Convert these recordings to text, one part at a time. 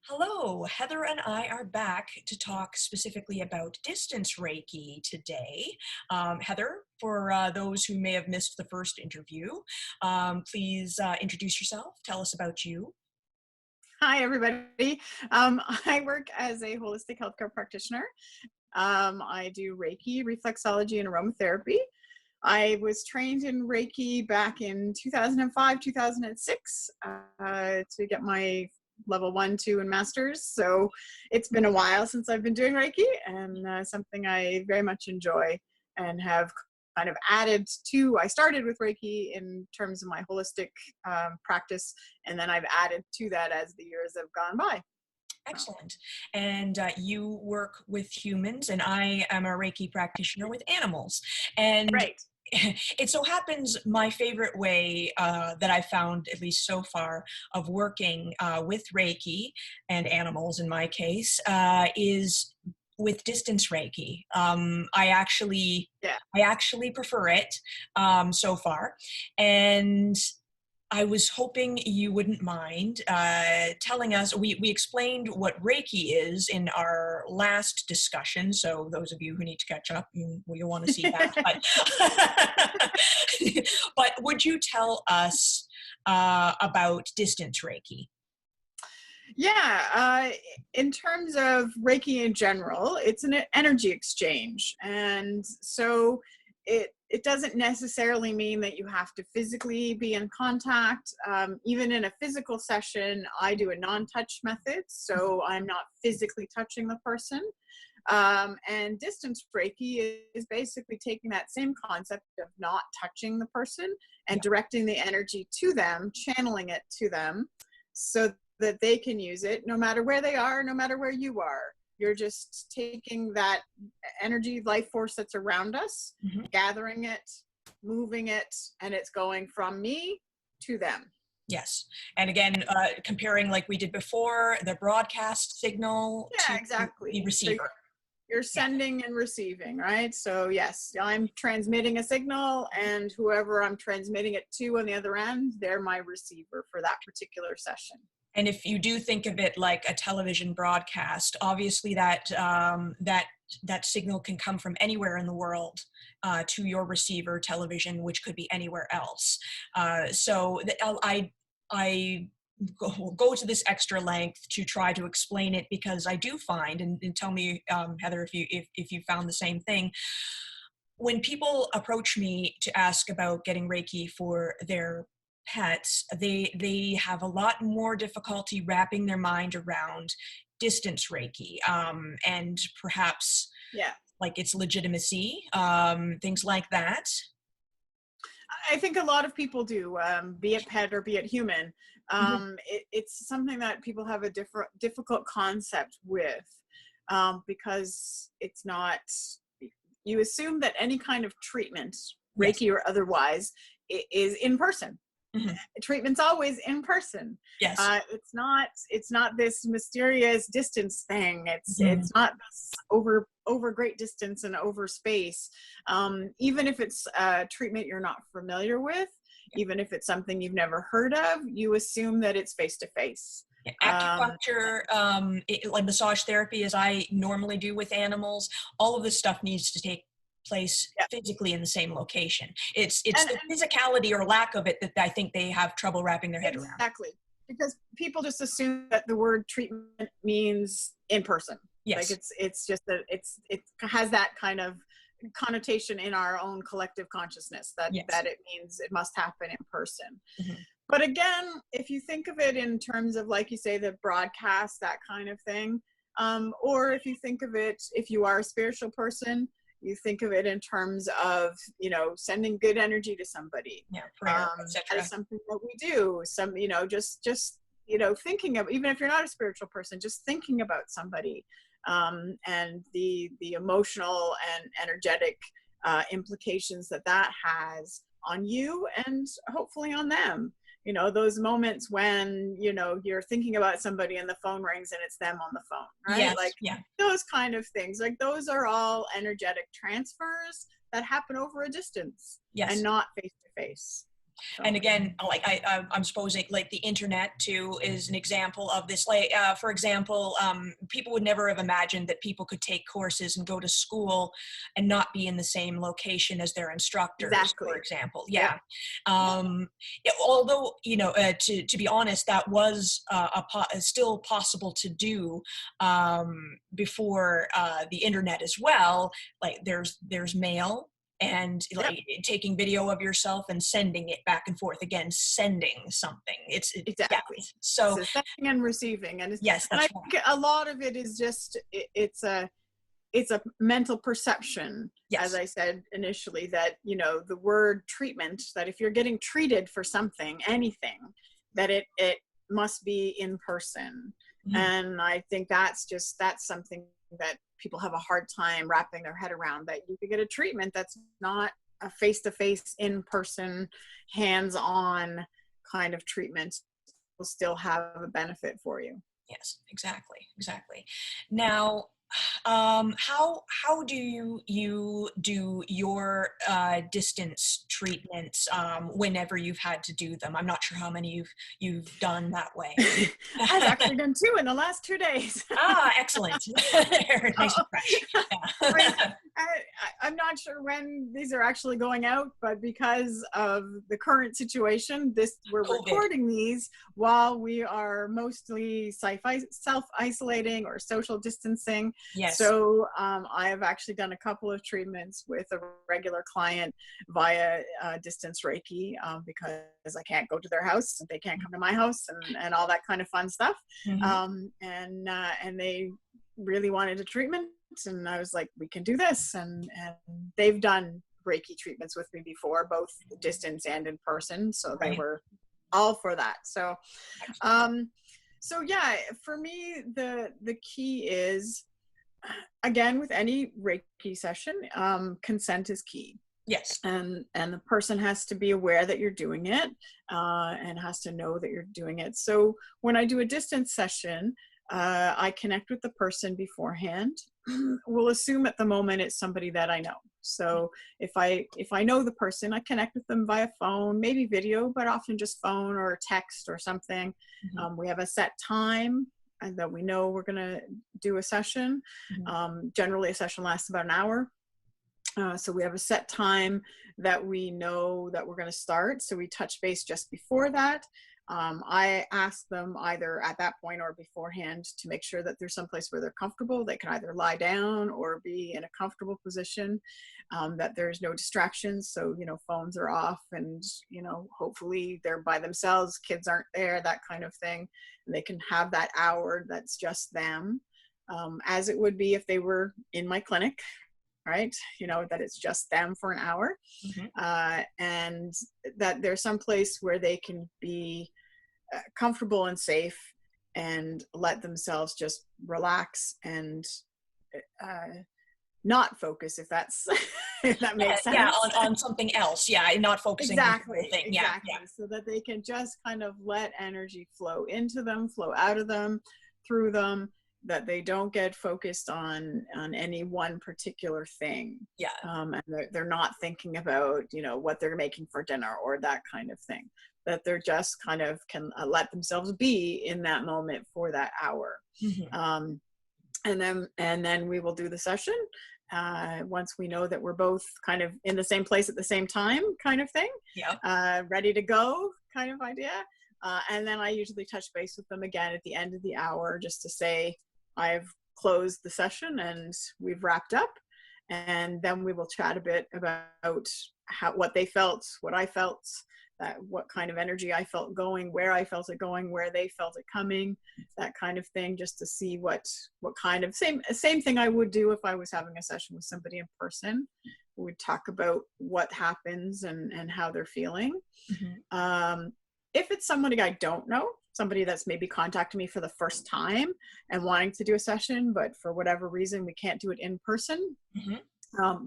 Hello, Heather and I are back to talk specifically about distance Reiki today. Heather, for those who may have missed the first interview, please introduce yourself. Tell us about you. Hi, everybody. I work as a holistic healthcare practitioner. I do Reiki, reflexology, and aromatherapy. I was trained in Reiki back in 2005, 2006 to get my level 1, 2, and masters. So it's been a while since I've been doing Reiki, and something I very much enjoy and have kind of added to. I started with Reiki in terms of my holistic practice, and then I've added to that as the years have gone by. Excellent. And you work with humans, and I am a Reiki practitioner with animals. And Right. it so happens my favorite way that I've found, at least so far, of working with Reiki and animals in my case is with distance Reiki. Yeah. I actually prefer it so far. And I was hoping you wouldn't mind telling us. We explained what Reiki is in our last discussion, so those of you who need to catch up, you'll want to see that. But would you tell us about distance Reiki? Yeah, in terms of Reiki in general, it's an energy exchange, and so it doesn't necessarily mean that you have to physically be in contact. Even in a physical session, I do a non-touch method, so I'm not physically touching the person. And distance Reiki is basically taking that same concept of not touching the person and Yeah. directing the energy to them, channeling it to them, so that they can use it no matter where they are, no matter where you are. You're just taking that energy, life force that's around us, Mhm. gathering it, moving it, and it's going from me to them. Yes. And again, comparing like we did before, the broadcast signal Yeah, to the exactly. So receiver. you're Yeah. sending and receiving, right? So yes, I'm transmitting a signal, and whoever I'm transmitting it to on the other end, they're my receiver for that particular session. And if you do think of it like a television broadcast, obviously that signal can come from anywhere in the world to your receiver television, which could be anywhere else. I go to this extra length to try to explain it because I do find, and tell me, Heather, if you found the same thing. When people approach me to ask about getting Reiki for their pets, they have a lot more difficulty wrapping their mind around distance Reiki, and perhaps Yeah. like its legitimacy, things like that. I think a lot of people do, be it pet or be it human. Mhm. It's something that people have a difficult concept with, because it's not. You assume that any kind of treatment, Yes. Reiki or otherwise, is in person. Mhm. Treatment's always in person. Yes. It's not this mysterious distance thing. it's Mhm. it's not this over great distance and over space. Even if it's treatment you're not familiar with, even if it's something you've never heard of, you assume that it's face to face. Acupuncture, like massage therapy, as I normally do with animals, all of this stuff needs to take place Yeah. physically in the same location. It's and, the and physicality or lack of it that I think they have trouble wrapping their head around. exactly, because people just assume that the word treatment means in person. Like Yes. it's just that it has that kind of connotation in our own collective consciousness that Yes. it means it must happen in person. Mhm. But again, if you think of it in terms of, like you say, the broadcast, that kind of thing, or if you think of it, if you are a spiritual person, you think of it in terms of, sending good energy to somebody. Yeah, prayer, That is etc. something that we do. Just thinking of, even if you're not a spiritual person, just thinking about somebody, and the emotional and energetic implications that has on you and hopefully on them. Those moments when you're thinking about somebody and the phone rings and it's them on the phone, right? Yes. Like Yeah. those kind of things, like those are all energetic transfers that happen over a distance and Yes. not face to face. And So, again, like I'm supposing like the internet too is an example of this. Like, for example, people would never have imagined that people could take courses and go to school and not be in the same location as their instructors, for exactly. example. Yeah. Yeah. Although, to be honest, that was still possible to do before the internet as well. Like there's mail, and Yep. like taking video of yourself and sending it back and forth, again sending something, yeah, Exactly. so So sending and receiving, yes, and I that's right. think a lot of it is just it's a mental perception, as Yes. I said initially, that the word treatment, that if you're getting treated for something, anything, that it must be in person. Mhm. And I think that's something that people have a hard time wrapping their head around, that you could get a treatment that's not a face-to-face, in-person, hands-on kind of treatment will still have a benefit for you. Yes, exactly. Now, how do you do your distance treatments whenever you've had to do them? I'm not sure how many you've done that way. I've actually done 2 in the last 2 days. Ah, excellent. Nice and fresh. I, Yeah. I'm not sure when these are actually going out, but because of the current situation, we're COVID. recording these while we are mostly self-isolating or social distancing. Yes. So I have actually done a couple of treatments with a regular client via distance Reiki, because I can't go to their house and they can't come to my house, and all that kind of fun stuff. Mhm. And they really wanted a treatment, and I was like, we can do this. And they've done Reiki treatments with me before, both distance and in person. So they Right. were all for that. So, Excellent. so yeah, for me, the key is, again, with any Reiki session, consent is key. Yes. And the person has to be aware that you're doing it, and has to know that you're doing it. So when I do a distance session, I connect with the person beforehand. We'll assume at the moment it's somebody that I know. So if I know the person, I connect with them via phone, maybe video, but often just phone or text or something. Mhm. We have a set time and that we know we're going to do a session. Mhm. Generally, a session lasts about an hour. So we have a set time that we know that we're going to start. So we touch base just before that. I ask them either at that point or beforehand to make sure that there's someplace where they're comfortable. They can either lie down or be in a comfortable position, that there's no distractions. So, phones are off, and, hopefully they're by themselves, kids aren't there, that kind of thing. And they can have that hour that's just them, as it would be if they were in my clinic, right? That it's just them for an hour, Mhm. and that there's some place where they can be comfortable and safe and let themselves just relax and not focus, if that's if that Yeah, makes yeah, sense. on something else. Yeah, and not focusing on the whole Exactly, thing. Yeah, yeah. exactly. So that they can just kind of let energy flow into them, flow out of them, through them, that they don't get focused on any one particular thing. Yeah. And they're not thinking about, what they're making for dinner or that kind of thing. That they're just kind of can let themselves be in that moment for that hour. Mhm. And then we will do the session, once we know that we're both kind of in the same place at the same time, kind of thing, Yep. ready to go kind of idea. And then I usually touch base with them again at the end of the hour, just to say I've closed the session and we've wrapped up. And then we will chat a bit about what they felt, what I felt, what kind of energy I felt going, where I felt it going, where they felt it coming, that kind of thing, just to see what kind of same thing I would do if I was having a session with somebody in person. We would talk about what happens and how they're feeling. Mhm. If it's somebody I don't know, somebody that's maybe contacted me for the first time and wanting to do a session, but for whatever reason we can't do it in person, Mhm.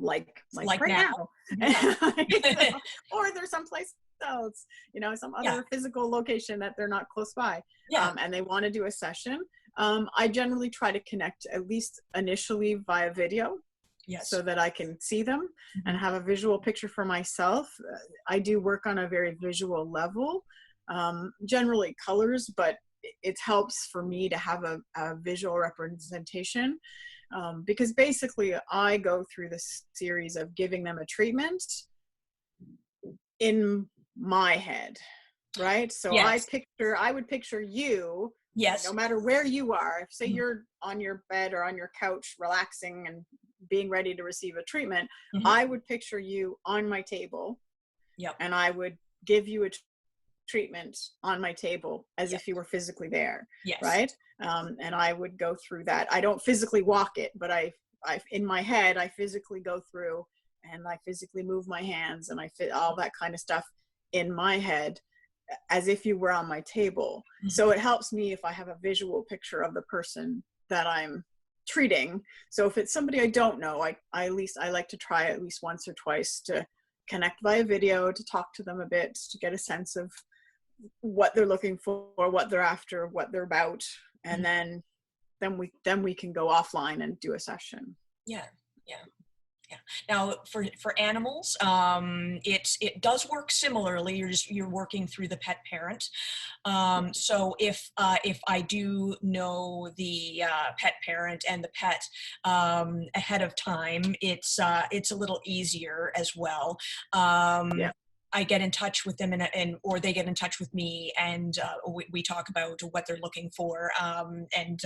like Like right now. now, Yeah. or there's someplace else, some Yeah. other physical location that they're not close by, Yeah. and they want to do a session. I generally try to connect, at least initially, via video. Yes. so that I can see them and Mhm. have a visual picture for myself. I do work on a very visual level, generally colors, but it helps for me to have a visual representation, because basically I go through this series of giving them a treatment in my head, right? So Yes. I would picture you, no Yes. matter where you are. Say Mhm. you're on your bed or on your couch, relaxing and being ready to receive a treatment. Mhm. I would picture you on my table, Yep. and I would give you a treatment on my table as Yep. if you were physically there, Yes. right? And I would go through that. I don't physically walk it, but I in my head, I physically go through, and I physically move my hands, and I fit all that kind of stuff in my head as if you were on my table. So Mhm. it helps me if I have a visual picture of the person that I'm treating. So if it's somebody I don't know, I at least I like to try at least once or twice to connect via video, to talk to them a bit, to get a sense of what they're looking for, what they're after, what they're about, and Mhm. then we can go offline and do a session. Yeah. Yeah. Yeah. Now, for animals, it does work similarly. You're working through the pet parent. So if I do know the pet parent and the pet ahead of time, it's a little easier as well. Yeah, I get in touch with them, and or they get in touch with me, and we talk about what they're looking for, and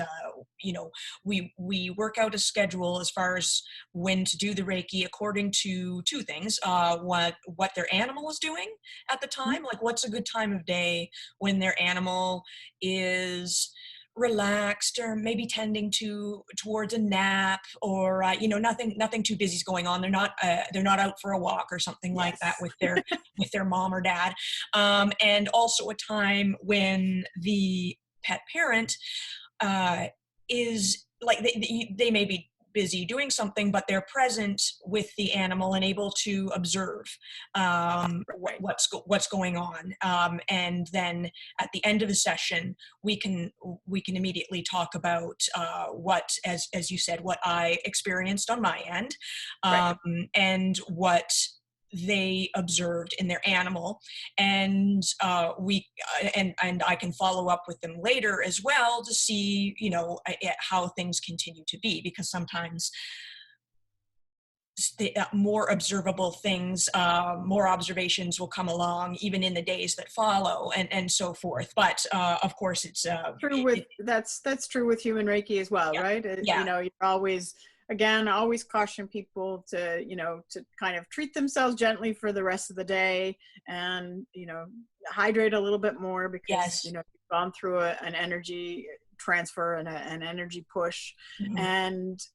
you know, we work out a schedule as far as when to do the Reiki according to two things: what their animal is doing at the time, like what's a good time of day when their animal is relaxed or maybe tending towards a nap, or nothing too busy is going on. They're not out for a walk or something like that yes, with their mom or dad, and also a time when the pet parent uh, is like they may be busy doing something, but they're present with the animal and able to observe right, what's going on. And then at the end of the session, we can immediately talk about what, as you said, what I experienced on my end, right, um, and what they observed in their animal, and and I can follow up with them later as well to see how things continue to be, because sometimes more observable things, more observations will come along even in the days that follow, and so forth. But of course, it's true with that's true with human Reiki as well, yeah, right? yeah, You're always, again, always caution people to, to kind of treat themselves gently for the rest of the day, and hydrate a little bit more, because yes, you've gone through an energy transfer and an energy push, mhm,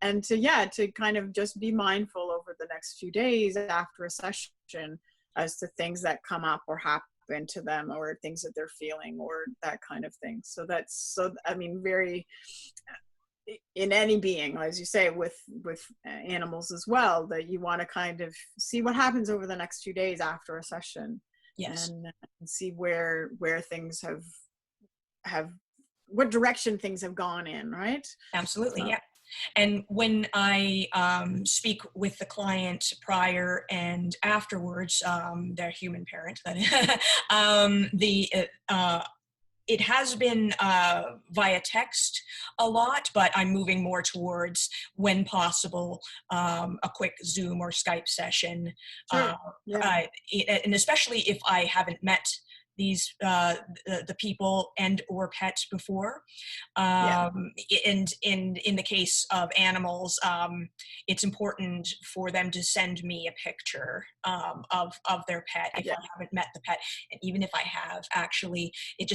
and to kind of just be mindful over the next few days after a session as to things that come up or happen to them, or things that they're feeling, or that kind of thing. So I mean, very, in any being, as you say, with animals as well, that you want to kind of see what happens over the next few days after a session, yes, and see where things have what direction things have gone in, right? absolutely, So yeah. And when I speak with the client prior and afterwards, their human parent, that the it has been via text a lot, but I'm moving more towards, when possible, a quick Zoom or Skype session. Uh, sure, yeah, and especially if I haven't met these the people and or pets before. yeah, And in the case of animals, it's important for them to send me a picture of their pet if yeah, I haven't met the pet. And even if I have, actually, it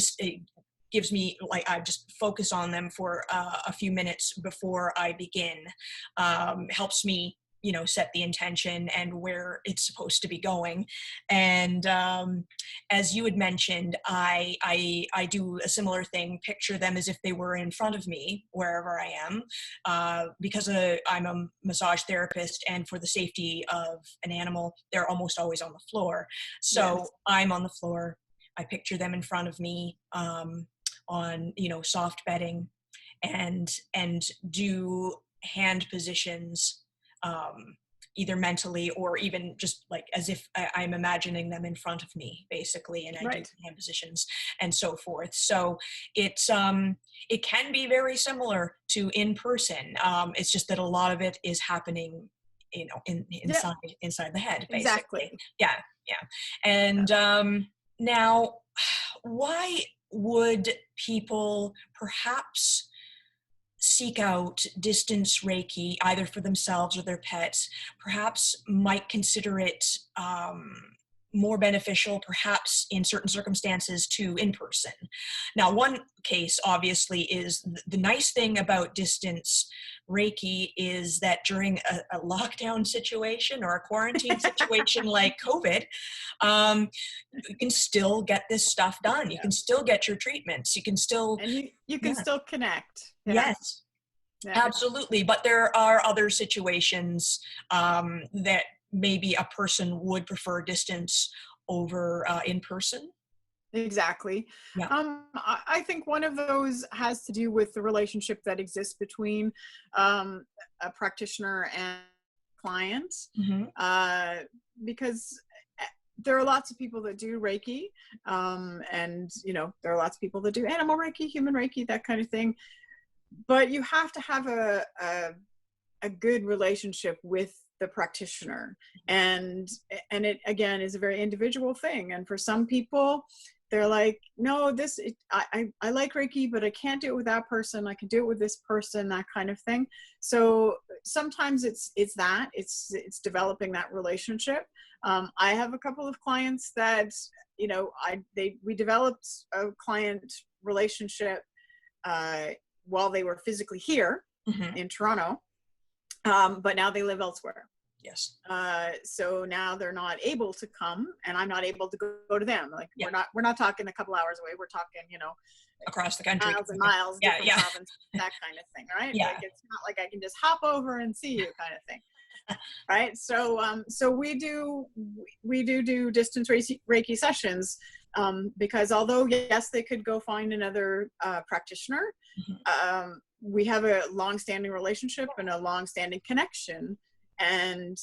gives me, like, I just focus on them for a few minutes before I begin. Helps me set the intention and where it's supposed to be going. And as you had mentioned, I do a similar thing, picture them as if they were in front of me wherever I am, because I'm a massage therapist, and for the safety of an animal, they're almost always on the floor. So yes, I'm on the floor. I picture them in front of me, on soft bedding, and do hand positions either mentally or even just like as if I'm imagining them in front of me, basically, and I do Right. hand positions and so forth. So it's it can be very similar to in person. It's just that a lot of it is happening, Yeah, inside the head, basically. exactly. Yeah, yeah. And now, why would people perhaps seek out distance Reiki either for themselves or their pets, perhaps might consider it more beneficial, perhaps in certain circumstances, to in person. Now, one case obviously is the nice thing about distance Reiki is that during a lockdown situation or a quarantine situation like COVID, you can still get this stuff done. You Yeah. can still get your treatments. You can still, And you can yeah. still connect. Yeah. Yes, Yeah. absolutely. But there are other situations that maybe a person would prefer distance over in person. Exactly. Yeah. I think one of those has to do with the relationship that exists between a practitioner and client, Hmm. uh, because there are lots of people that do Reiki, and there are lots of people that do animal Reiki, human Reiki, that kind of thing. But you have to have a good relationship with the practitioner, and it again is a very individual thing. And for some people, they're like, no, I like Reiki, but I can't do it with that person. I can do it with this person, that kind of thing. So sometimes it's developing that relationship. I have a couple of clients that we developed a client relationship while they were physically here Hmm. in Toronto, but now they live elsewhere. Yes. So now they're not able to come, and I'm not able to go to them. Like Yeah. we're not talking a couple hours away. We're talking, Across the country. miles and miles, Yeah. different Yeah. provinces, that kind of thing, right? Yeah. Like it's not like I can just hop over and see you, kind of thing, right? So we do distance Reiki sessions, because although yes, they could go find another practitioner, Hmm. we have a long-standing relationship and a long-standing connection, and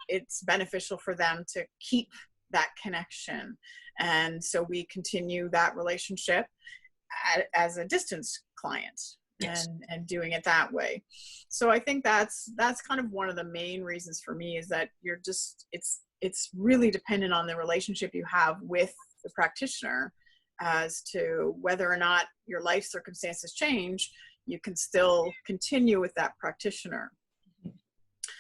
it's beneficial for them to keep that connection, and so we continue that relationship as a distance client, Yes. and doing it that way. So I think that's kind of one of the main reasons for me, is that it's really dependent on the relationship you have with the practitioner as to whether or not your life circumstances change. You can still continue with that practitioner.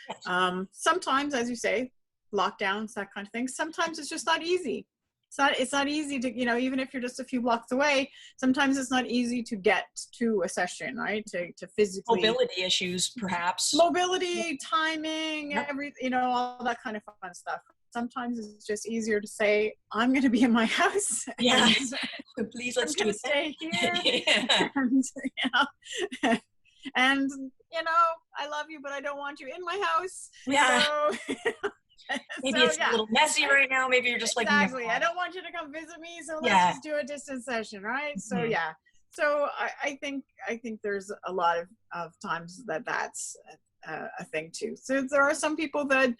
Yes. Sometimes, as you say, lockdowns, that kind of thing. Sometimes it's just not easy. It's not easy to, even if you're just a few blocks away, sometimes it's not easy to get to a session, right? To physically, Mobility issues, perhaps. mobility, timing, Yep. all that kind of fun stuff. Sometimes it's just easier to say, I'm going to be in my house, Yeah. and Please, I'm let's do going to it stay here. then. And, and, I love you, but I don't want you in my house. Yeah. So, Maybe so it's a yeah, little messy right now. Maybe you're just like me. exactly. I don't want you to come visit me, so let's Yeah. just do a distance session, right? So Mhm. yeah. So I think there's a lot of times that's a thing too. So there are some people that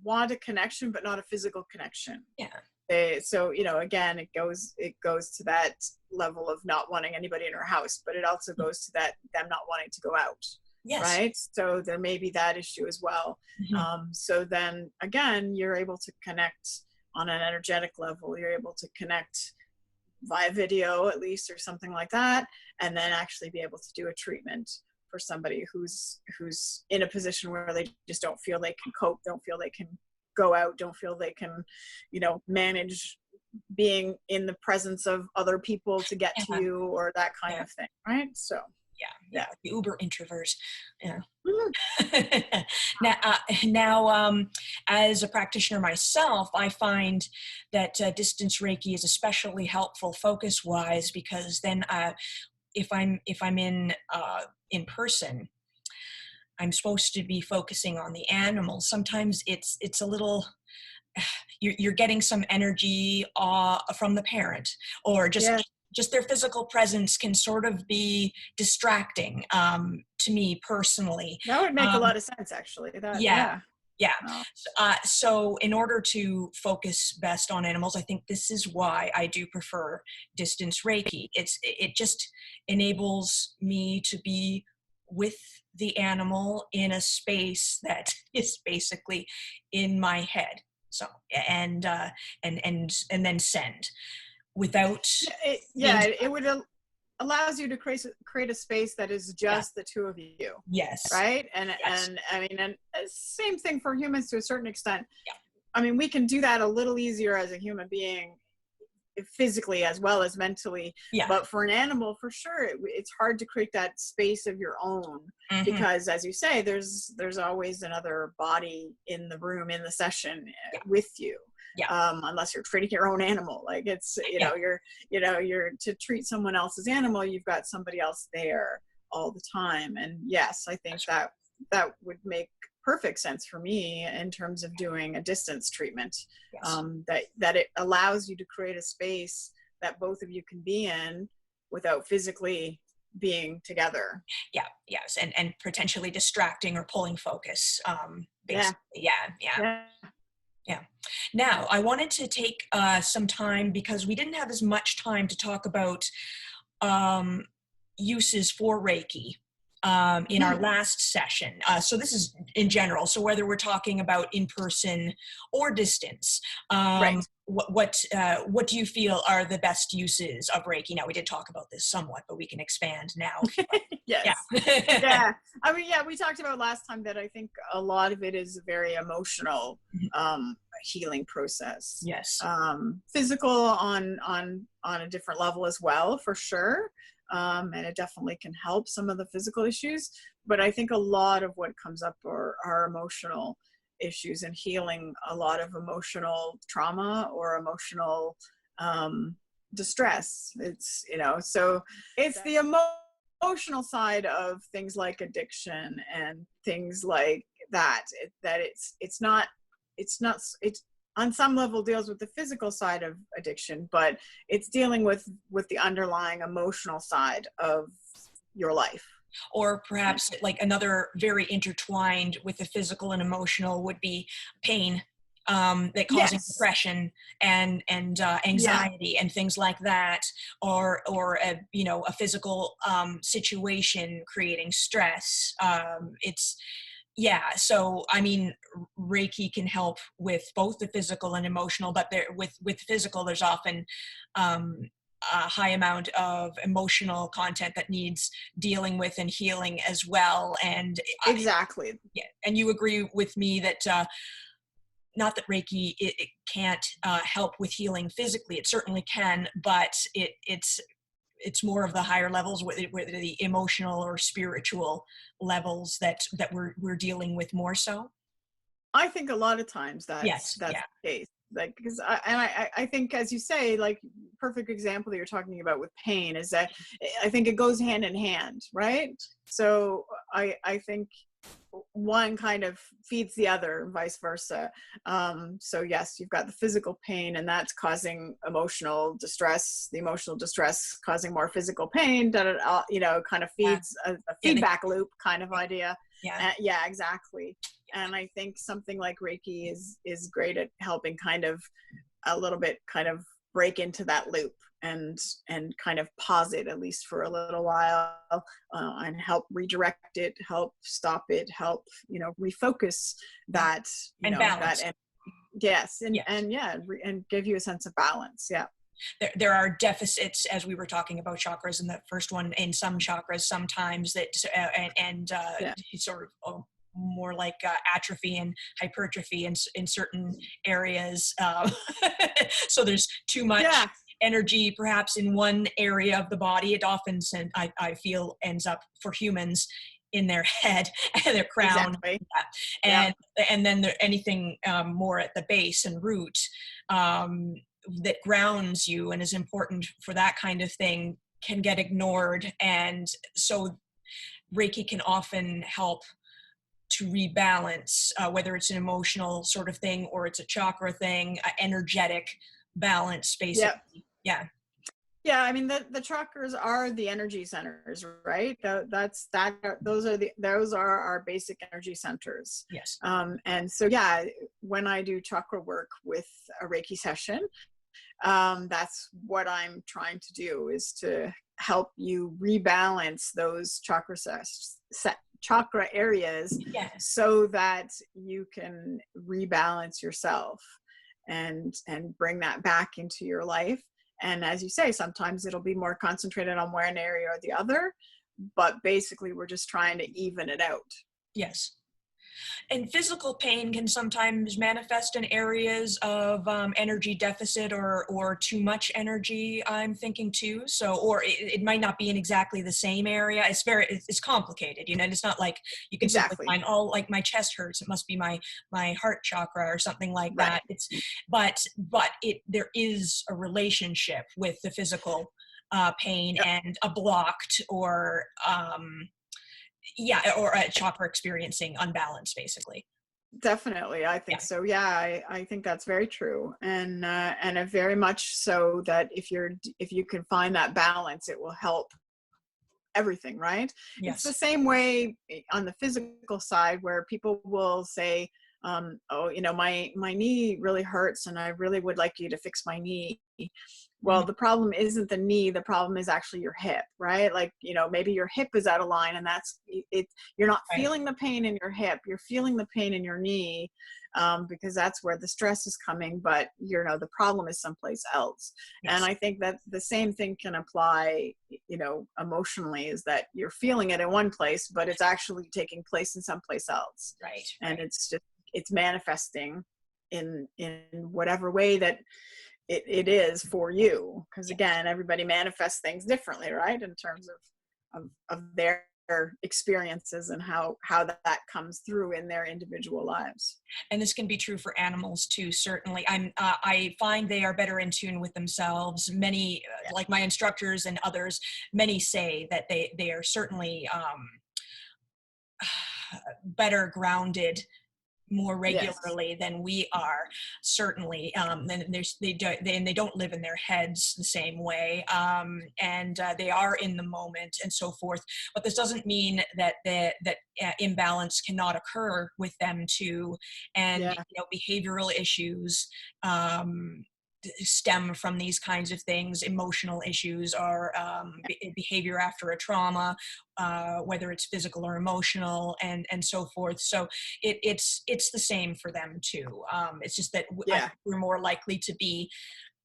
want a connection, but not a physical connection. Yeah. So again, it goes to that level of not wanting anybody in her house, but it also goes to that them not wanting to go out. Yes. Right. So there may be that issue as well. Mhm. So then again, you're able to connect on an energetic level. You're able to connect via video, at least, or something like that, and then actually be able to do a treatment for somebody who's in a position where they just don't feel they can cope, don't feel they can go out, don't feel they can, manage being in the presence of other people to get to Yeah. you, or that kind Yeah. of thing, right? So Yeah. The uber introvert. Yeah. Mhm. Now, as a practitioner myself, I find that distance Reiki is especially helpful focus-wise, because then if I'm in person, I'm supposed to be focusing on the animals. Sometimes it's a little, you're getting some energy from the parent, or Yeah. just their physical presence can sort of be distracting to me personally. That would make a lot of sense, actually. That, Yeah. yeah. Yeah. Oh, So in order to focus best on animals, I think this is why I do prefer distance Reiki. It just enables me to be with the animal in a space that is basically in my head. So and and then send without yeah, being. it would allows you to create a space that is Yeah. just the two of you, Yes. right? Yes. And I mean, and same thing for humans to a certain extent. Yeah. I mean, we can do that a little easier as a human being, physically as well as mentally, Yeah. but for an animal, for sure, it's hard to create that space of your own, Hmm. because as you say, there's always another body in the room, in the session, Yeah. with you. Yeah. Unless you're treating your own animal, like it's, Yeah. you're to treat someone else's animal, you've got somebody else there all the time. And yes, I think That's right. that would make perfect sense for me in terms of doing a distance treatment. Yes. That it allows you to create a space that both of you can be in without physically being together. Yeah. Yes. And potentially distracting or pulling focus. Yeah, Basically. Yeah. Yeah. yeah, Yeah. Now, I wanted to take some time because we didn't have as much time to talk about um, uses for Reiki in our hmm, last session. So this is in general. So whether we're talking about in person or distance, right. what do you feel are the best uses of Reiki? Now we did talk about this somewhat, but we can expand now if you Yes. like. Yeah. Yeah. I mean, yeah, we talked about last time that I think a lot of it is a very emotional healing process. Yes. Physical on a different level as well, for sure. And it definitely can help some of the physical issues. But I think a lot of what comes up are emotional issues, and healing a lot of emotional trauma or emotional distress. It's, so it's the emotional side of things like addiction and things like that. It's on some level deals with the physical side of addiction, but it's dealing with the underlying emotional side of your life. Or perhaps like another very intertwined with the physical and emotional would be pain, that causing Yes. depression and Yeah. anxiety and things like that, or a physical situation creating stress. It's Yeah, so I mean, Reiki can help with both the physical and emotional, but there with physical, there's often um, a high amount of emotional content that needs dealing with and healing as well. And Exactly. yeah, and you agree with me that not that Reiki it can't help with healing physically. It certainly can, but it's more of the higher levels, with the emotional or spiritual levels that we're dealing with more so. I think a lot of times Yes. that's Yeah. the case. Like, because I think, as you say, like, perfect example that you're talking about with pain is that I think it goes hand in hand, right? So I think one kind of feeds the other and vice versa. So yes, you've got the physical pain, and that's causing emotional distress, the emotional distress causing more physical pain, kind of Yeah. feeds a Yeah. feedback loop kind of idea. Yeah. Yeah, exactly. And I think something like Reiki is great at helping kind of a little bit kind of break into that loop and kind of pause it, at least for a little while, and help redirect it, help stop it, help refocus Yeah. that, And that, balance. and yes, Yes. and yeah, and give you a sense of balance. Yeah. There are deficits, as we were talking about chakras in the first one, in some chakras sometimes that Yeah. sort of more like atrophy and hypertrophy in certain areas. So there's too much Yeah. energy perhaps in one area of the body. It often I feel ends up for humans in their head and their crown. Exactly. Yeah. and and then anything more at the base and root, um, that grounds you and is important for that kind of thing, can get ignored. And so Reiki can often help to rebalance, whether it's an emotional sort of thing or it's a chakra thing, energetic balance, Yeah. basically. Yeah. Yeah, I mean the chakras are the energy centers, right? Those are our basic energy centers. Yes. And so yeah, when I do chakra work with a Reiki session, that's what I'm trying to do, is to help you rebalance those chakra areas Yes. so that you can rebalance yourself and bring that back into your life. And as you say, sometimes it'll be more concentrated on one area or the other, but basically we're just trying to even it out. Yes. And physical pain can sometimes manifest in areas of energy deficit or too much energy, I'm thinking too. So, or it might not be in exactly the same area. It's complicated, you know, and it's not like you can simply Exactly. find, oh, like my chest hurts, it must be my heart chakra or something like Right. that. There is a relationship with the physical pain Yep. and a blocked or a chakra experiencing unbalance, basically. Definitely, I think Yeah. so. Yeah, I think that's very true, and it very much so that if you can find that balance, it will help everything, right? It's the Yes. same way on the physical side, where people will say, oh, you know, my knee really hurts and I really would like you to fix my knee. Mhm. Well, the problem isn't the knee, the problem is actually your hip, right? Like, you know, maybe your hip is out of line, and that's it. You're not Right. feeling the pain in your hip, you're feeling the pain in your knee, because that's where the stress is coming, but you know the problem is someplace else. And Yes. I think that the same thing can apply, you know, emotionally, is that you're feeling it in one place, but it's actually taking place in someplace else. Right. And Right. it's manifesting in whatever way that it is for you. Because Yes. again, everybody manifests things differently, right? In terms of their experiences and how that comes through in their individual lives. And this can be true for animals too. Certainly, I find they are better in tune with themselves. Many, Yeah. like my instructors and others, many say that they are certainly better grounded more Yes. regularly than we are, certainly. And they don't live in their heads the same way, and they are in the moment and so forth. But this doesn't mean that imbalance cannot occur with them too, and Yeah. behavioral issues. Stem from these kinds of things. Emotional issues are behavior after a trauma, whether it's physical or emotional, and so forth. So it's the same for them too. It's just that I Yeah. think we're more likely to be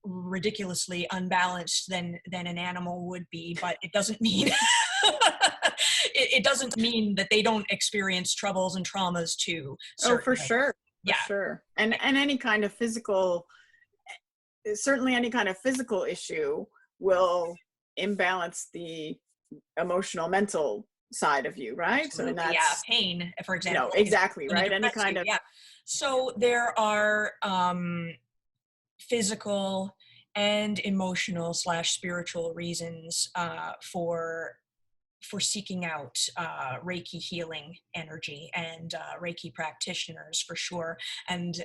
ridiculously unbalanced than an animal would be, but it doesn't mean it doesn't mean that they don't experience troubles and traumas too. Oh, for Certainly, sure. For yeah, sure. And any kind of physical, certainly any kind of physical issue will imbalance the emotional, mental side of you, right? So, and absolutely, yeah. that's, Pain, for you know, example, exactly, gonna right? Any depress kind you. of, Yeah. So there are physical and emotional slash spiritual reasons for seeking out Reiki healing energy and Reiki practitioners for sure. And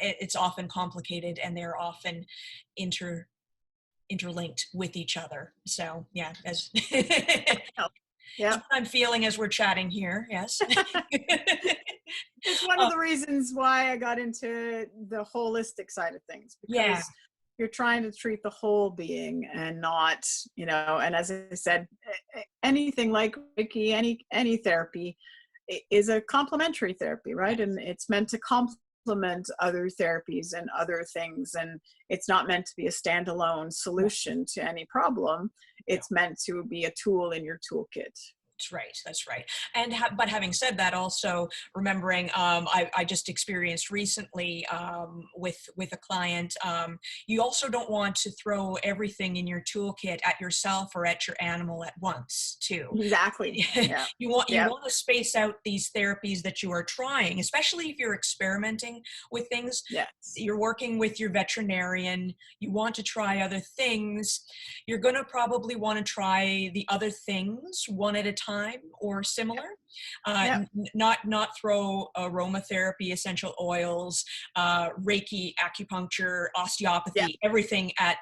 it's often complicated, and they're often inter interlinked with each other. So yeah, as is yeah. what I'm feeling as we're chatting here. Yes. It's one of uh, the reasons why I got into the holistic side of things, yeah. because you're trying to treat the whole being and not, you know, and as I said, anything like Reiki, any therapy is a complementary therapy, right? And it's meant to complement other therapies and other things. And it's not meant to be a standalone No, solution to any problem. no. It's meant to be a tool in your toolkit. That's right. That's right. And but having said that, also remembering, I just experienced recently with a client. You also don't want to throw everything in your toolkit at yourself or at your animal at once, too. Exactly. Yeah. You Yeah. want to space out these therapies that you are trying, especially if you're experimenting with things. Yes. You're working with your veterinarian. You want to try other things. You're going to probably want to try the other things one at a time or similar. Yep. Not throw aromatherapy, essential oils, Reiki, acupuncture, Yep. osteopathy, everything at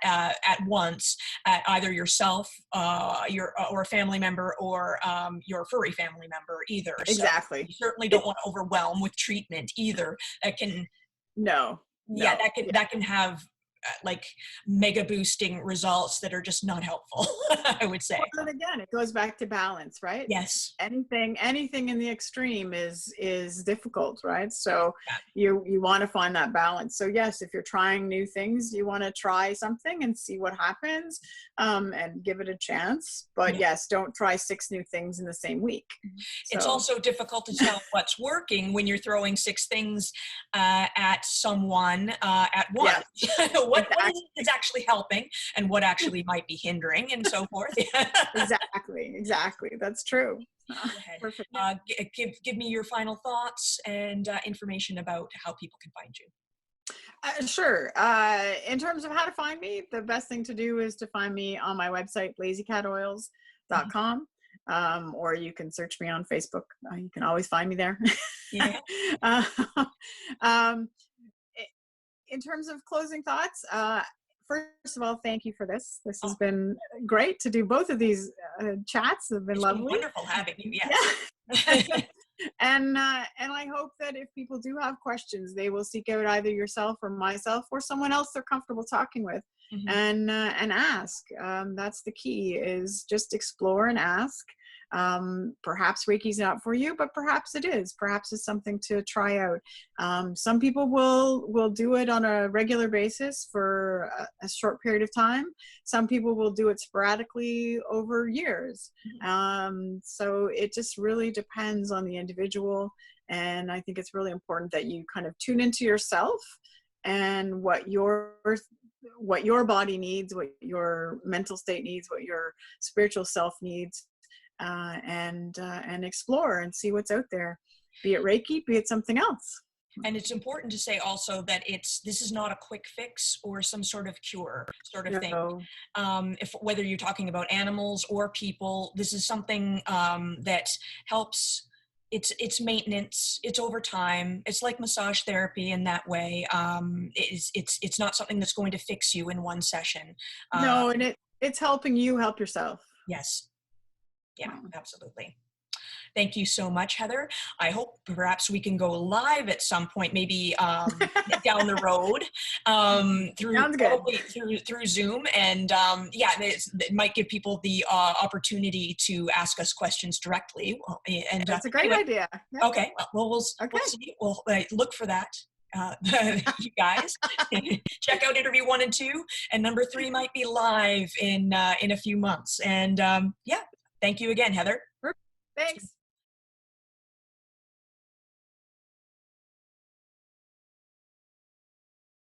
once at either yourself, or a family member, or your furry family member either. So Exactly. you certainly don't want to overwhelm with treatment either. That can, No, yeah, no. Yeah. that can have like mega boosting results that are just not helpful. I would say. Well, and again, it goes back to balance, right? Yes. Anything in the extreme is difficult, right? So Yeah. you want to find that balance. So yes, if you're trying new things, you want to try something and see what happens, and give it a chance. But Yeah. yes, don't try 6 new things in the same week. It's So also difficult to tell what's working when you're throwing 6 things at someone at once. yeah, What exactly. is actually helping and what actually might be hindering and so forth. Exactly. That's true. Go ahead. Perfect. Give me your final thoughts and information about how people can find you. Sure. In terms of how to find me, the best thing to do is to find me on my website, Mhm. lazycatoils.com, or you can search me on Facebook. You can always find me there. Yeah. uh, um, in terms of closing thoughts, first of all, thank you for this. This has Oh, been great to do both of these chats. Have been it's been lovely. wonderful having you. Yes. Yeah. And I hope that if people do have questions, they will seek out either yourself or myself or someone else they're comfortable talking with, Mhm. and ask. That's the key, is just explore and ask. Perhaps Reiki's not for you, but perhaps it is. Perhaps it's something to try out. Some people will do it on a regular basis for a short period of time. Some people will do it sporadically over years. So it just really depends on the individual. And I think it's really important that you kind of tune into yourself and what your body needs, what your mental state needs, what your spiritual self needs, and explore and see what's out there, be it Reiki, be it something else. And it's important to say also that this is not a quick fix or some sort of cure sort of thing. No, If whether you're talking about animals or people, this is something that helps. It's maintenance. It's over time. It's like massage therapy in that way. It's not something that's going to fix you in one session. Uh, no, and it's helping you help yourself. yes. Yeah. Absolutely. Thank you so much, Heather. I hope perhaps we can go live at some point, maybe down the road, through Sounds good. probably through Zoom, and yeah, it might give people the opportunity to ask us questions directly. And That's a great anyway, idea. Yeah. okay, well, we'll Okay. see. We'll look for that. You guys check out interview 1 and 2, and number 3 might be live in a few months. And yeah, thank you again, Heather. Thanks.